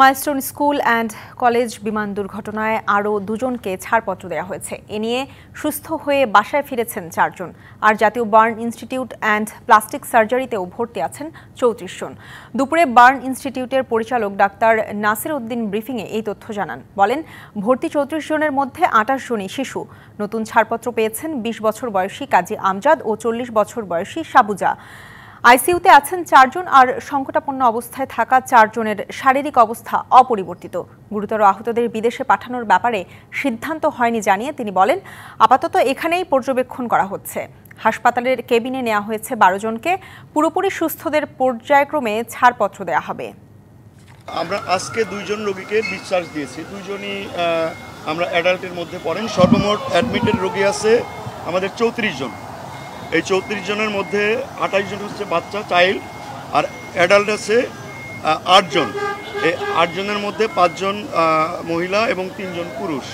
Milestone school and college বিমান দুর্ঘটনায় আরও দুজনকে ছাড়পত্র দেওয়া হয়েছে। এ নিয়ে সুস্থ হয়ে বাসায় ফিরেছেন 4 জন। আর জাতীয় বার্ন ইনস্টিটিউট অ্যান্ড প্লাস্টিক সার্জারিতেও ভর্তি আছেন 34 জন। দুপুরে বার্ন ইনস্টিটিউটের পরিচালক ডাক্তার নাসির উদ্দিন ব্রিফিংয়ে এই তথ্য জানান। বলেন, ভর্তি 34 জনের মধ্যে 28 জনই শিশু। নতুন ছাড়পত্র পেয়েছেন 20 বছর বয়সী কাজী আমজাদ ও 40 বছর বয়সী সাবুজা। আইসিইউতে আছেন 4 জন আর সংকটাপন্ন অবস্থায় থাকা 4 জনের শারীরিক অবস্থা অপরিবর্তিত। গুরুতর আহতদের বিদেশে পাঠানোর ব্যাপারে সিদ্ধান্ত হয়নি জানিয়ে তিনি বলেন, আপাতত এখানেই পর্যবেক্ষণ করা হচ্ছে। হাসপাতালের কেবিনে নেওয়া হয়েছে 12 জনকে। পুরোপুরি সুস্থদের পর্যায়ক্রমে ছাড়পত্র দেওয়া হবে। আমরা আজকে 2 জন রোগীকে ডিসচার্জ দিয়েছি। 2 জনই আমরা অ্যাডাল্টের মধ্যে পড়েন। সর্বমোট অ্যাডমিটেড রোগী আছে আমাদের 34 জন। এই 34 জনের মধ্যে 28 জন হচ্ছে বাচ্চা চাইল্ড, আর অ্যাডাল্ট আছে 8 জন। এই 8 জনের মধ্যে 5 জন মহিলা এবং 3 জন পুরুষ।